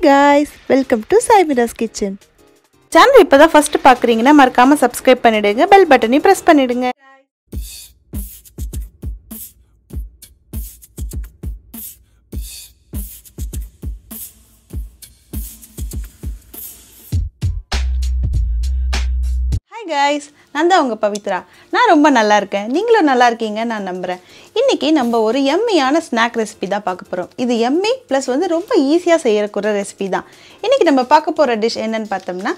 guys, welcome to Saimira's Kitchen. Channel இப்போதான் first பார்க்குறீங்கன்னா மறக்காம சப்ஸ்கிரைப் பண்ணிடுங்க, பெல் பட்டனையும் பிரஸ் பண்ணிடுங்க. Hi guys, நான் தான் உங்க பவித்ரா. நான் ரொம்ப நல்லா இருக்கேன். நீங்களும் நல்லா இருக்கீங்க நான் நம்புறேன். இன்னைக்கு நம்ம ஒரு எம்மியான ஸ்நாக் ரெசிபி தான் பார்க்க போறோம். இது எம்மி ப்ளஸ் வந்து ரொம்ப ஈஸியா செய்யக்கூடிய ரெசிபி தான். இன்னைக்கு நம்ம பார்க்க போற டிஷ் என்னன்னு பார்த்தோம்னா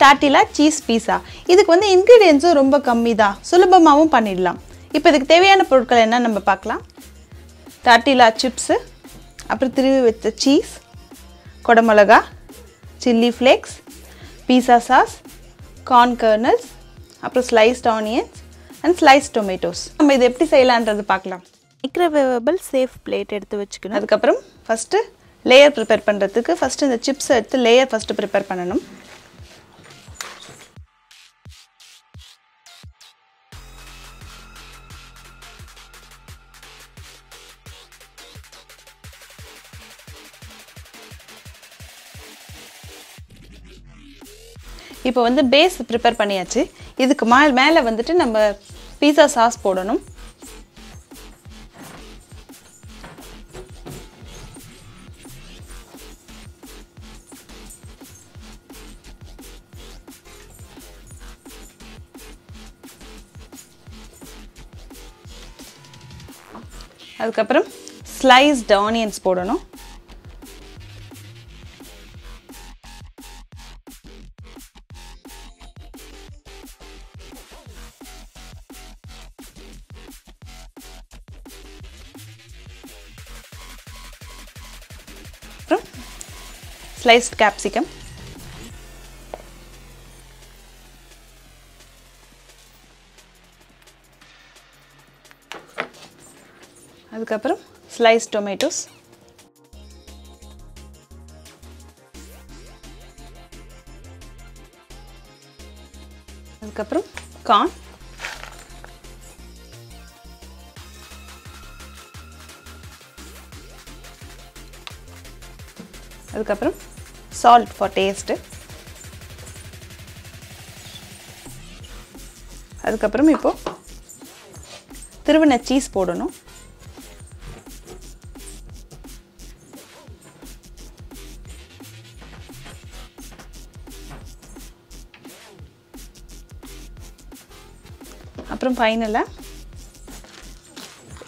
டார்ட்டிலா சீஸ் பீஸா. இதுக்கு வந்து இன்கிரிடியன்ட்ஸும் ரொம்ப கம்மி தான், சுலபமாகவும் பண்ணிடலாம். இப்போ இதுக்கு தேவையான பொருட்கள் என்ன நம்ம பார்க்கலாம். டார்ட்டிலா சிப்ஸு, அப்புறம் திருவி வச்ச சீஸ், கொடமிளகா, chilli flakes, pizza sauce, corn kernels, அப்புறம் sliced onions and sliced tomatoes. நம்ம இது எப்படி செய்யலான்றது பார்க்கலாம். மைக்ரோவேவபிள் சேஃப் பிளேட் எடுத்து வச்சுக்கணும். அதுக்கப்புறம் ஃபஸ்ட்டு லேயர் ப்ரிப்பேர் பண்ணுறதுக்கு ஃபஸ்ட்டு இந்த சிப்ஸை எடுத்து லேயர் ஃபஸ்ட்டு ப்ரிப்பேர் பண்ணணும். இப்போ வந்து பேஸ் ப்ரிப்பேர் பண்ணியாச்சு. இதுக்கு மேலே வந்துட்டு நம்ம பீஸா சாஸ் போடணும். அதுக்கப்புறம் ஸ்லைஸ்டு ஆனியன்ஸ் போடணும். Sliced capsicum, அதுக்கப்புறம் sliced tomatoes, அதுக்கப்புறம் corn, அதுக்கப்புறம் salt for taste, அதுக்கப்புறம் இப்போ திருவின சீஸ் போடணும். அப்புறம் ஃபைனலாக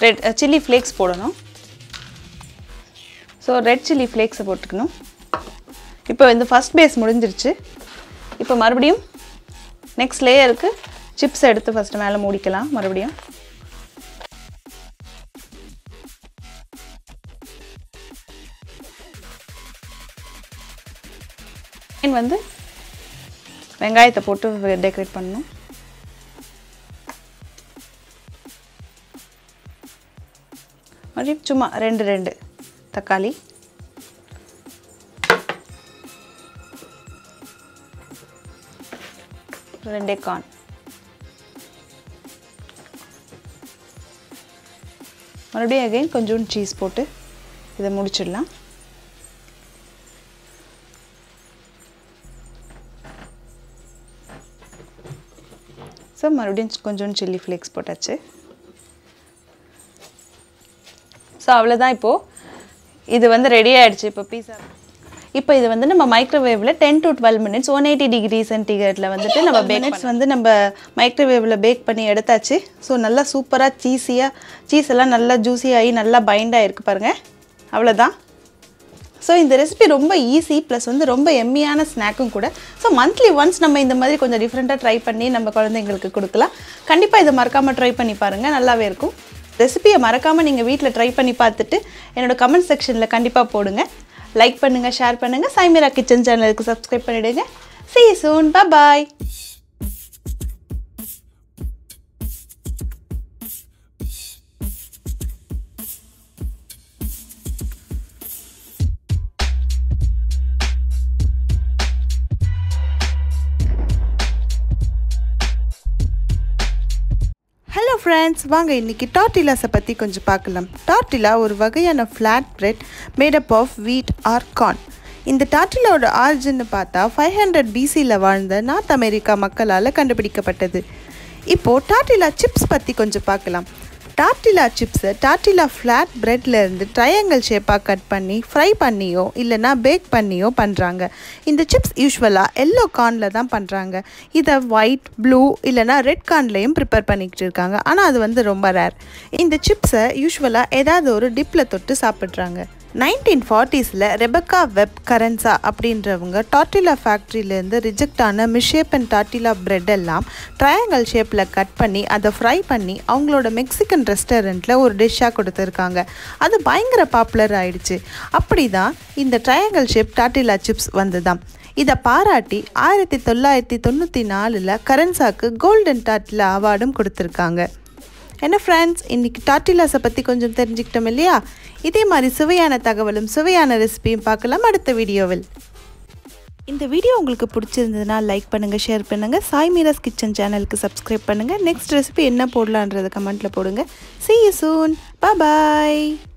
ரெட் சில்லி ஃப்ளேக்ஸ் போடணும். ஸோ ரெட் சில்லி ஃப்ளேக்ஸை போட்டுக்கணும். இப்போ இந்த ஃபஸ்ட் பேஸ் முடிஞ்சிருச்சு. இப்போ மறுபடியும் நெக்ஸ்ட் லேயருக்கு சிப்ஸ் எடுத்து ஃபஸ்ட்டு மேலே மூடிக்கலாம். மறுபடியும் வந்து வெங்காயத்தை போட்டு டெக்கரேட் பண்ணணும். மறுபடியும் சும்மா ரெண்டு தக்காளி, ரெண்டே கார்ன், மறுபடியும் அகைன் கொஞ்சம் சீஸ் போட்டு இதை முடிச்சிடலாம். ஸோ மறுபடியும் கொஞ்சம் சில்லி ஃப்ளேக்ஸ் போட்டாச்சு. ஸோ அவ்வளோதான். இப்போது இது வந்து ரெடி ஆகிடுச்சு. இப்போ பீஸா இப்போ இது வந்து நம்ம மைக்ரோவேவில் 10 to 12 minutes 180 degree சென்டிகிரேடில் வந்துட்டு நம்ம மினிட்ஸ் வந்து நம்ம மைக்ரோவேவில் பேக் பண்ணி எடுத்தாச்சு. ஸோ நல்லா சூப்பராக சீஸ் எல்லாம் நல்லா ஜூஸியாகி நல்லா பைண்டாக இருக்குது பாருங்கள். அவ்வளோதான். ஸோ இந்த ரெசிபி ரொம்ப ஈஸி ப்ளஸ் வந்து ரொம்ப எம்மியான ஸ்நாக்கும் கூட. ஸோ மந்த்லி ஒன்ஸ் நம்ம இந்த மாதிரி கொஞ்சம் டிஃப்ரெண்ட்டாக ட்ரை பண்ணி நம்ம குழந்தைங்களுக்கு கொடுக்கலாம். கண்டிப்பாக இதை மறக்காமல் ட்ரை பண்ணி பாருங்கள், நல்லாவே இருக்கும். ரெசிபியை மறக்காமல் நீங்கள் வீட்டில் ட்ரை பண்ணி பார்த்துட்டு என்னோடய கமெண்ட் செக்ஷனில் கண்டிப்பாக போடுங்க. லைக் பண்ணுங்கள், ஷேர் பண்ணுங்கள், சாய்மிரா கிச்சன் சேனலுக்கு சப்ஸ்கிரைப் பண்ணிவிடுங்க. See you soon. Bye-bye. Hello friends, வாங்க இன்னைக்கு tortillas பத்தி கொஞ்சம் பார்க்கலாம். Tortilla ஒரு வகையான flat bread made up of wheat or corn. இந்த டார்டிலாவோட ஆரிஜின்னு பார்த்தா 500 பிசியில் வாழ்ந்த நார்த் அமெரிக்கா மக்களால் கண்டுபிடிக்கப்பட்டது. இப்போது டார்டிலா சிப்ஸ் பற்றி கொஞ்சம் பார்க்கலாம். டார்டிலா சிப்ஸை டார்டிலா ஃப்ளாட் ப்ரெட்லேருந்து ட்ரையாங்கிள் ஷேப்பாக கட் பண்ணி ஃப்ரை பண்ணியோ இல்லைனா பேக் பண்ணியோ பண்ணுறாங்க. இந்த சிப்ஸ் யூஸ்வலாக எல்லோ கார்னில் தான் பண்ணுறாங்க. இதை ஒயிட், ப்ளூ இல்லைனா ரெட் கார்ன்லேயும் ப்ரிப்பேர் பண்ணிக்கிட்டு இருக்காங்க. ஆனால் அது ரொம்ப ரேர். இந்த சிப்ஸை யூஸ்வலாக ஏதாவது ஒரு டிப்பில் தொட்டு சாப்பிட்றாங்க. 1940s ரெபக்கா வெப் கரன்சா அப்படின்றவங்க டார்டிலா ஃபேக்ட்ரியிலேருந்து ரிஜெக்ட் ஆன மிஷேப்பன் டார்டிலா பிரெட் எல்லாம் ட்ரையாங்கிள் ஷேப்பில் கட் பண்ணி அதை ஃப்ரை பண்ணி அவங்களோட மெக்சிகன் ரெஸ்டாரண்ட்டில் ஒரு டிஷ்ஷாக கொடுத்துருக்காங்க. அது பயங்கர பாப்புலர் ஆயிடுச்சு. அப்படி தான் இந்த ட்ரையாங்கிள் ஷேப் டார்டிலா சிப்ஸ் வந்துதான். இதை பாராட்டி 1994 கரன்சாக்கு கோல்டன் டார்டிலா அவார்டும் கொடுத்துருக்காங்க. என்ன ஃப்ரெண்ட்ஸ், இன்றைக்கி டார்டிலாஸை பற்றி கொஞ்சம் தெரிஞ்சுக்கிட்டோம் இல்லையா? இதே மாதிரி சுவையான தகவலும் சுவையான ரெசிபியும் பார்க்கலாம் அடுத்த வீடியோவில். இந்த வீடியோ உங்களுக்கு பிடிச்சிருந்ததுன்னா லைக் பண்ணுங்கள், ஷேர் பண்ணுங்கள், சாய் மீராஸ் கிச்சன் சேனலுக்கு சப்ஸ்கிரைப் பண்ணுங்கள். நெக்ஸ்ட் ரெசிபி என்ன போடலான்றதை கமெண்ட்டில் போடுங்க. See you soon. Bye bye.